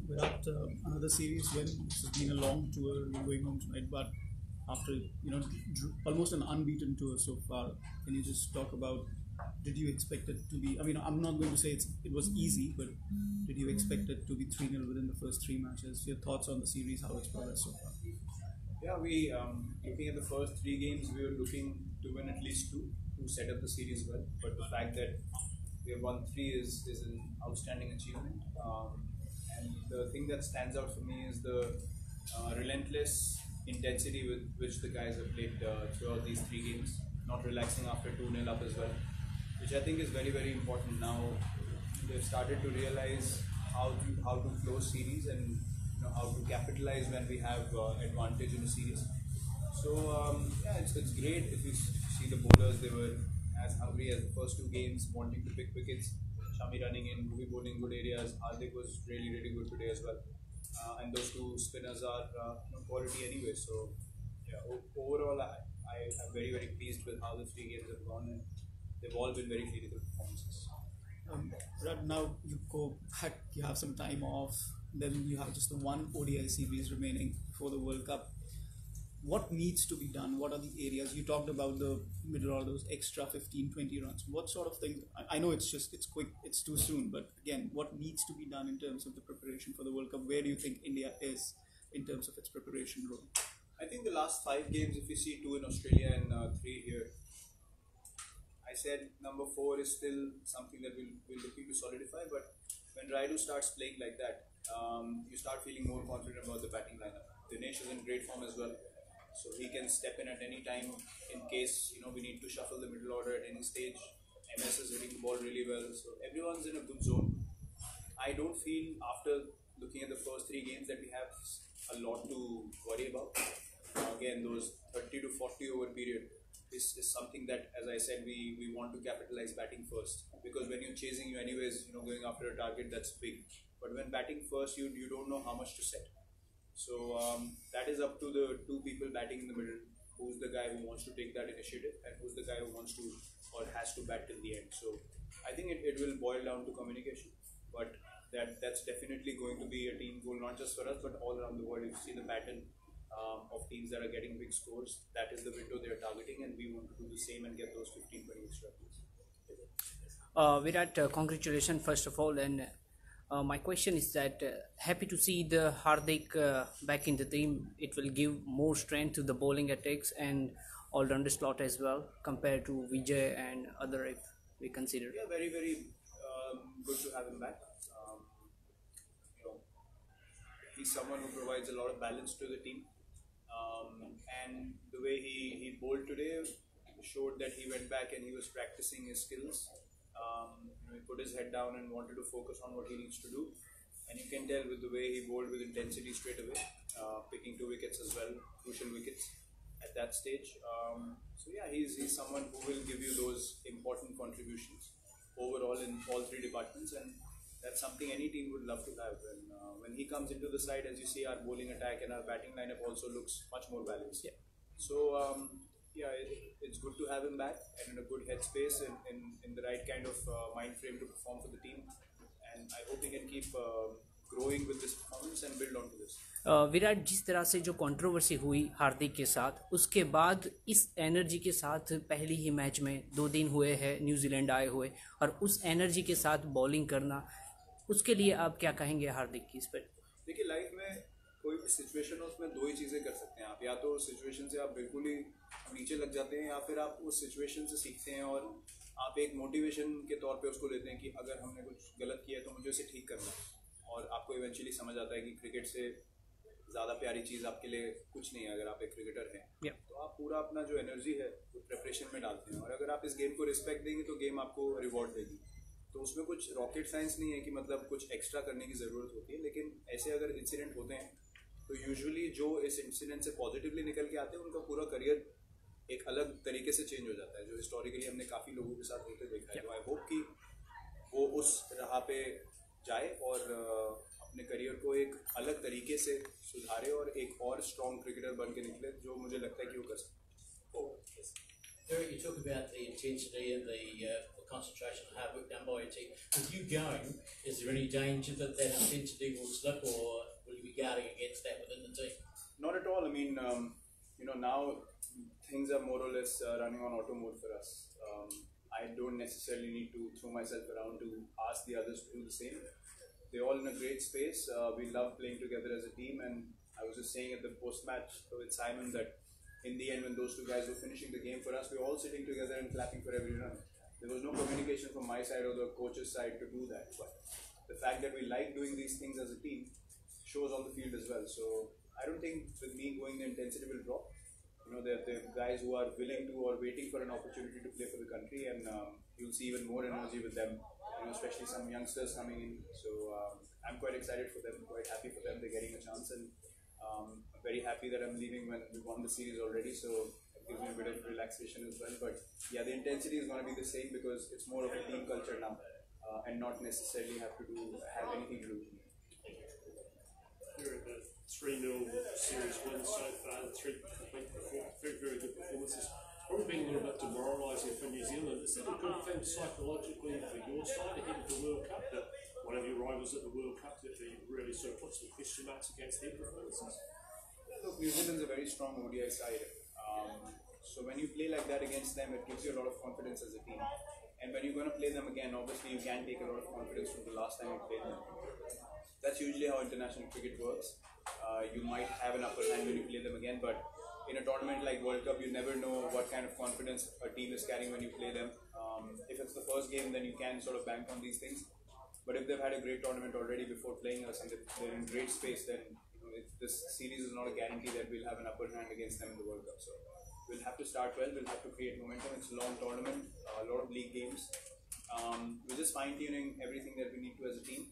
Virat, another series when it's been a long tour, you're going home tonight, but after almost an unbeaten tour so far, can you just talk about? Did you expect it to be? I mean, I'm not going to say it was easy, but did you expect it to be 3-0 within the first three matches? Your thoughts on the series, how it's progressed so far? Yeah, we looking at the first three games, we were looking to win at least two to set up the series well. But the fact that we have won three is an outstanding achievement. And the thing that stands out for me is the relentless intensity with which the guys have played throughout these three games, not relaxing after 2-0 up as well, which I think is very, very important now. They've started to realize how to close series and how to capitalize when we have advantage in a series. So yeah, it's great if you see the bowlers. They were as hungry as the first two games, wanting to pick wickets. Shami running in, Bhuvi bowling good areas. Hardik was really good today as well. And those two spinners are quality anyway. So yeah, overall I am very pleased with how the three games have gone, and they've all been very clinical performances. Right now you go back, you have some time off, then you have just the one ODI series remaining before the World Cup. What needs to be done? What are the areas? You talked about the middle order, those extra 15-20 runs. What sort of things? I know it's quick, it's too soon, but again, what needs to be done in terms of the preparation for the World Cup? Where do you think India is in terms of its preparation role? I think the last five games, if you see two in Australia and three here, I said number four is still something that we're looking to solidify. But when Raidu starts playing like that, you start feeling more confident about the batting lineup. Dinesh is in great form as well, so he can step in at any time in case we need to shuffle the middle order at any stage. MS is hitting the ball really well, so everyone's in a good zone. I don't feel after looking at the first three games that we have a lot to worry about. Again, those 30 to 40 over period is something that, as I said, we want to capitalize batting first, because when you're chasing, you anyways going after a target that's big, but when batting first, you don't know how much to set. So that is up to the two people batting in the middle. Who's the guy who wants to take that initiative, and who's the guy who wants to or has to bat till the end. So I think it will boil down to communication, but that's definitely going to be a team goal, not just for us but all around the world. If you see the pattern of teams that are getting big scores, that is the window they're targeting, and we want to do the same and get those 15-20 extra runs. Virat, congratulations first of all, and my question is that happy to see the Hardik back in the team. It will give more strength to the bowling attacks and all-rounder slot as well compared to Vijay and other, if we consider. Yeah, very good to have him back. He's someone who provides a lot of balance to the team, and the way he bowled today showed that he went back and he was practicing his skills. He put his head down and wanted to focus on what he needs to do, and you can tell with the way he bowled with intensity straight away, picking two wickets as well, crucial wickets at that stage. So yeah, he's someone who will give you those important contributions overall in all three departments, and that's something any team would love to have. And when he comes into the side, as you see, our bowling attack and our batting lineup also looks much more balanced. Yeah. So yeah, it's good to have him back and in a good headspace and in the right kind of mind frame to perform for the team. And I hope he can keep growing with this performance and build on to this. Virat, जिस तरह से जो controversy हुई हार्दिक के साथ, उसके बाद इस एनर्जी के साथ पहली ही मैच में 2 दिन हुए हैं न्यूजीलैंड आए हुए, और उस एनर्जी के साथ बॉलिंग करना, उसके लिए आप क्या कहेंगे हार्दिक की इस पर? देखिए, लाइफ में कोई भी सिचुएशन हो, उसमें दो ही चीज़ें कर सकते हैं आप. या तो सिचुएशन से आप बिल्कुल ही नीचे लग जाते हैं, या फिर आप उस सिचुएशन से सीखते हैं और आप एक मोटिवेशन के तौर पे उसको लेते हैं कि अगर हमने कुछ गलत किया है तो मुझे उसे ठीक करना है. और आपको इवेंचुअली समझ आता है कि क्रिकेट से ज़्यादा प्यारी चीज़ आपके लिए कुछ नहीं है. अगर आप एक क्रिकेटर हैं तो आप पूरा अपना जो एनर्जी है वो प्रिपरेशन में डालते हैं, और अगर आप इस गेम को रिस्पेक्ट देंगे तो गेम आपको रिवॉर्ड देगी. तो उसमें कुछ रॉकेट साइंस नहीं है कि मतलब कुछ एक्स्ट्रा करने की ज़रूरत होती है. लेकिन ऐसे अगर इंसिडेंट होते हैं तो यूजुअली जो इस इंसिडेंट से पॉजिटिवली निकल के आते हैं उनका पूरा करियर एक अलग तरीके से चेंज हो जाता है, जो हिस्टोरिकली हमने काफ़ी लोगों के साथ होते देखा है. तो आई होप कि वो उस राह पे जाए और अपने करियर को एक अलग तरीके से सुधारे और एक और स्ट्रॉन्ग क्रिकेटर बन के निकले, जो मुझे लगता है कि वो कर सकते हैं. Derek, you talk about the intensity and the concentration and hard work done by your team. With you going, is there any danger that that intensity will slip, or will you be guarding against that within the team? Not at all. I mean, now things are more or less running on auto mode for us. I don't necessarily need to throw myself around to ask the others to do the same. They're all in a great space. We love playing together as a team, and I was just saying at the post-match with Simon that in the end, when those two guys were finishing the game for us, we were all sitting together and clapping for every run. There was no communication from my side or the coach's side to do that. But the fact that we like doing these things as a team shows on the field as well. So I don't think with me going, the intensity will drop. There are guys who are willing to or waiting for an opportunity to play for the country, and you'll see even more energy with them, especially some youngsters coming in. So I'm quite excited for them, quite happy for them. They're getting a chance, and I'm very happy that I'm leaving when we won the series already. So it gives me a bit of relaxation as well. But yeah, the intensity is going to be the same because it's more of a team culture now, and not necessarily have anything to do with me. You're at the 3-0 series win so far, very, very good performances. Probably been a little bit demoralising for New Zealand. Is that a good thing psychologically for your side ahead of the World Cup, that one of your rivals at the World Cup, that they really sort of put some question marks against their performances? Look, New Zealand's a very strong ODI side. So when you play like that against them, it gives you a lot of confidence as a team. And when you're going to play them again, obviously you can take a lot of confidence from the last time you played them. That's usually how international cricket works. You might have an upper hand when you play them again, but in a tournament like World Cup, you never know what kind of confidence a team is carrying when you play them. If it's the first game, then you can sort of bank on these things. But if they've had a great tournament already before playing us and they're in great space, then this series is not a guarantee that we'll have an upper hand against them in the World Cup. So we'll have to start well, we'll have to create momentum. It's a long tournament, a lot of league games. We're just fine-tuning everything that we need to as a team.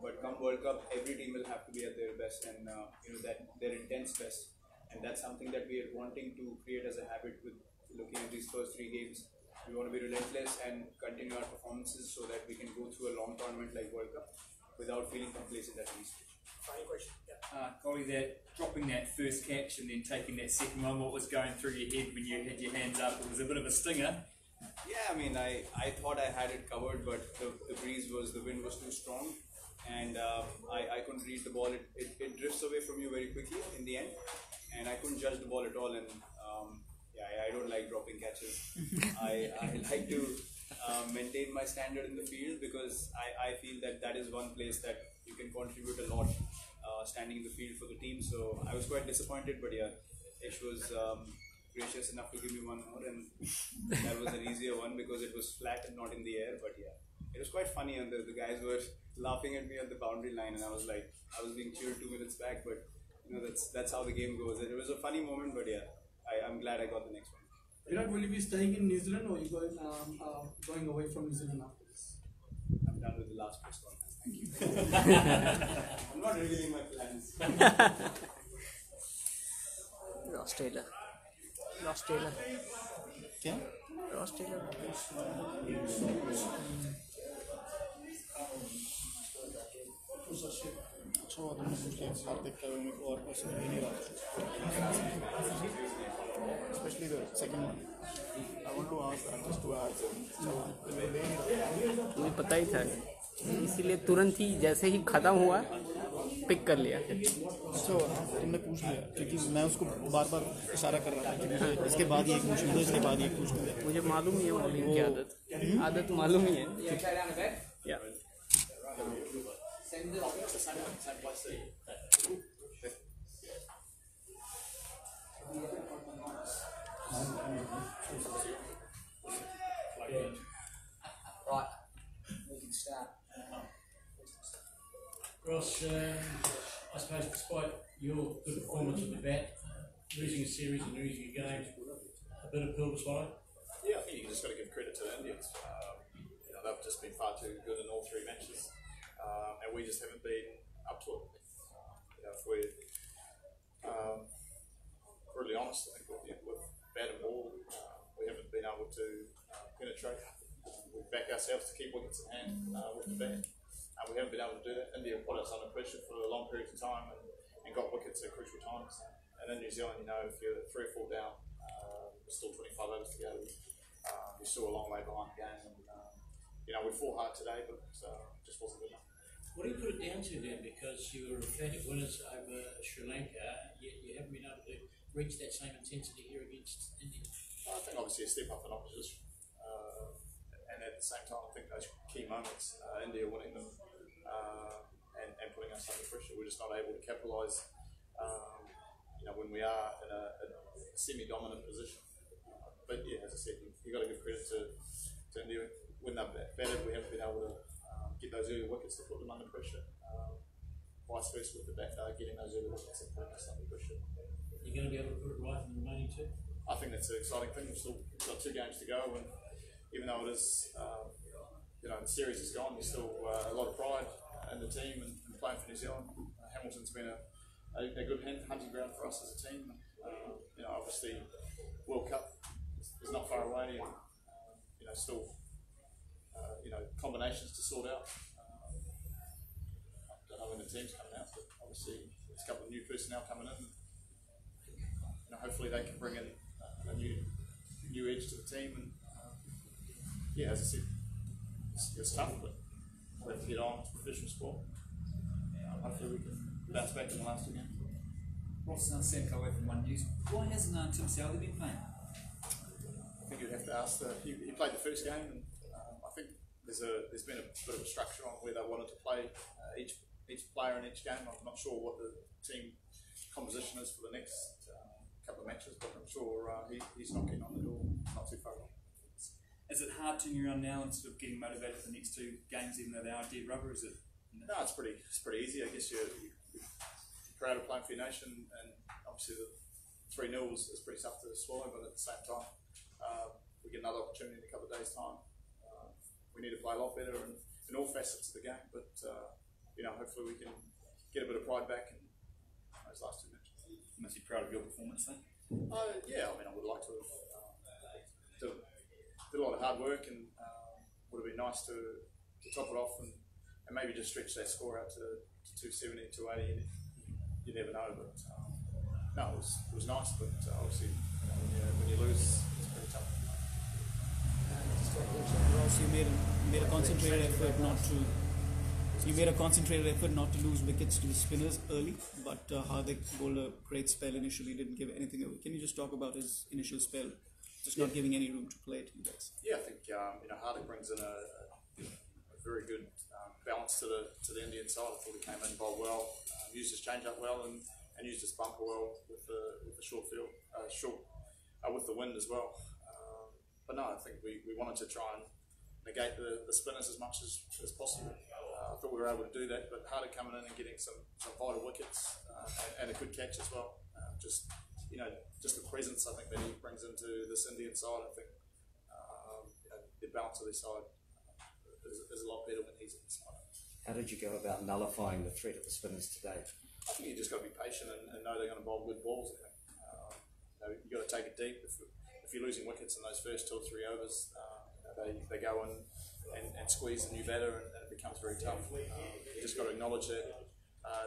But come World Cup, every team will have to be at their best and that their intense best. And that's something that we are wanting to create as a habit with looking at these first 3 games. We want to be relentless and continue our performances so that we can go through a long tournament like World Cup without feeling complacent at any stage. Final question. Yeah. Kohli, dropping that first catch and then taking that second one, what was going through your head when you had your hands up? It was a bit of a stinger. Yeah, I mean, I thought I had it covered, but the wind was too strong, and I couldn't read the ball. It drifts away from you very quickly in the end, and I couldn't judge the ball at all. And I don't like dropping catches. I like to maintain my standard in the field because I feel that is one place that you can contribute a lot standing in the field for the team. So I was quite disappointed, but yeah, Ish was gracious enough to give me one more, and that was an easier one because it was flat and not in the air. But yeah, it was quite funny, and the guys were laughing at me at the boundary line, and I was being cheered 2 minutes back, but that's how the game goes. It was a funny moment, but yeah, I'm glad I got the next one. Virat, will you be staying in New Zealand or are you going away from New Zealand after this? I'm done with the last press conference. Thank you. I'm not revealing my plans. Ross Taylor. क्या? Ross Taylor. अच्छा हुआ तुमने पूछ लिया हार्दिक का मेरे को और क्वेश्चन भी नहीं रहा especially the second one I want to ask that just to add मुझे पता ही था इसीलिए तुरंत ही जैसे ही ख़त्म हुआ पिक कर लिया तो तुमने पूछ लिया क्योंकि मैं उसको बार बार इशारा कर रहा था कि मुझे इसके बाद ही एक पूछ लिया इसके बाद ही एक पूछ लिया मुझे मालूम ही है मौलिक की आदत मालूम ही है या Right, we can start. Ross, I suppose despite your good performance at the bat, losing a series and losing a game, a bit of pill to swallow? Yeah, I think you just got to give credit to the Indians. They've just been far too good in all 3 matches, and we just haven't been up to it. If we're really honest, I think with bat and ball, we haven't been able to penetrate. We back ourselves to keep wickets in hand with the bat. We haven't been able to do that. India put us under pressure for a long period of time and got wickets at crucial times. And in New Zealand, if you're 3 or 4 down, there's still 25 overs to go. We're still a long way behind the game, and we fought hard today, but just wasn't good enough. What do you put it down to then? Because you were emphatic winners over Sri Lanka, yet you haven't been able to reach that same intensity here against India. I think obviously a step up in opposition, and at the same time, I think those key moments, India winning them and putting us under pressure, we're just not able to capitalise. When we are in a semi-dominant position. But yeah, as I said, you've got to give credit to India. When they've batted, we haven't been able to get those early wickets to put them under pressure. Vice versa with the bat, getting those early wickets and putting us under pressure. You're going to be able to put it right in the remaining two? I think that's an exciting thing. We've still got 2 games to go, and even though it is, the series is gone, there's still a lot of pride in the team and playing for New Zealand. Hamilton's been a good hunting ground for us as a team. Obviously, World Cup is not far away, and still, combinations to sort out. I don't know when the team's coming out, but obviously there's a couple of new personnel coming in. Hopefully they can bring in a new edge to the team. And as I said, it's tough, but we have to get on. It's professional sport. Hopefully we can bounce back in the last 2 games. Ross Sam away from One News. Why hasn't Tim Southey been playing? I think you'd have to ask. He played the first game, and I think there's been a bit of a structure on where they wanted to play each player in each game. I'm not sure what the team composition is for the next couple of matches, but I'm sure he's knocking on the door not too far away. Is it hard turning around now and sort of getting motivated for the next 2 games, even though they are dead rubber? Is it? No, it's pretty easy. I guess you're proud of playing for your nation, and obviously the 3-0 is pretty tough to swallow, but at the same time, we get another opportunity in a couple of days' time. We need to play a lot better in all facets of the game, but hopefully we can get a bit of pride back in those last 2 matches. You must be proud of your performance then? I would like to have did a lot of hard work, and would have been nice to top it off and maybe just stretch that score out to 270, 280. You never know, but no, it was nice, but obviously when you lose, it's pretty tough. Ross, you made a concentrated effort not to lose wickets to the spinners early, but Hardik bowled a great spell initially, didn't give anything away. Can you just talk about his initial spell, just not giving any room to play to you guys? Yeah, I think Hardik brings in a very good balance to the Indian side. I thought he came in, bowled well, used his change up well, and used his bunker well with the short field, with the wind as well. But no, I think we wanted to try and negate the spinners as much as possible. I thought we were able to do that, but Hardik coming in and getting some vital wickets and a good catch as well. Just the presence I think that he brings into this Indian side. I think the balance of their side is a lot better when he's in the side. How did you go about nullifying the threat of the spinners today? I think you just got to be patient and know they're going to bowl good balls. I think you've got to take it deep. If you're losing wickets in those first 2 or 3 overs, they go in and squeeze the new batter, and it becomes very tough. You just got to acknowledge that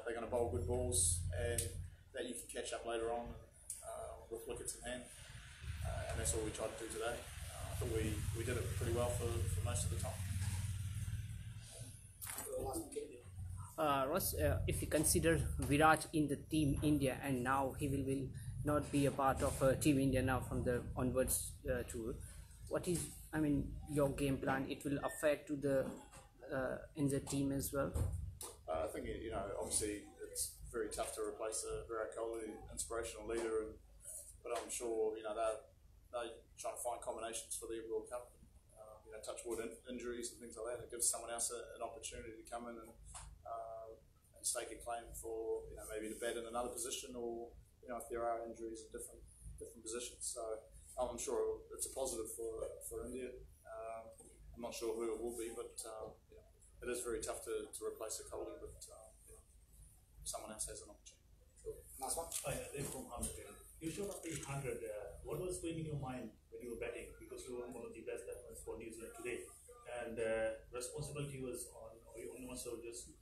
they're going to bowl good balls, and that you can catch up later on with wickets in hand. And that's what we tried to do today. I thought we did it pretty well for most of the time. Ross, if you consider Virat in the Team India, and now he will not be a part of Team India now from the onwards tour, what is your game plan? It will affect to the in the team as well. I think obviously it's very tough to replace Virat Kohli, inspirational leader, but I'm sure they're trying to find combinations for the World Cup. Touch wood injuries and things like that. It gives someone else an opportunity to come in and stake a claim for maybe to bat in another position, or if there are injuries in different positions. So I'm sure it's a positive for India. I'm not sure who it will be, but it is very tough to replace a Kohli, but someone else has an opportunity. Last one. They're from 100. You showed up the 100. What was going in your mind when you were batting? Because you were one of the best batsmen for New Zealand today, and responsibility was on your own shoulders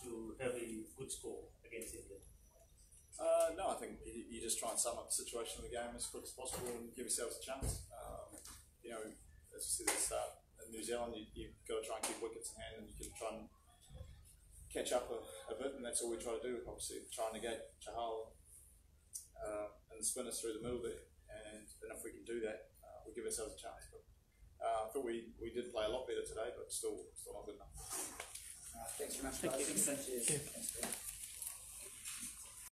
to have a good score against England. No, I think you you just try and sum up the situation of the game as quick as possible and give yourselves a chance. You know, as I said at the start, in New Zealand, you've got to try and keep wickets in hand, and you can try and catch up a bit, and that's all we try to do. Obviously, try and negate Chahal and the spinners through the middle there, and if we can do that, we'll give ourselves a chance. But I thought we did play a lot better today, but still not good enough. Thanks very much, Thank guys. you. Thank you.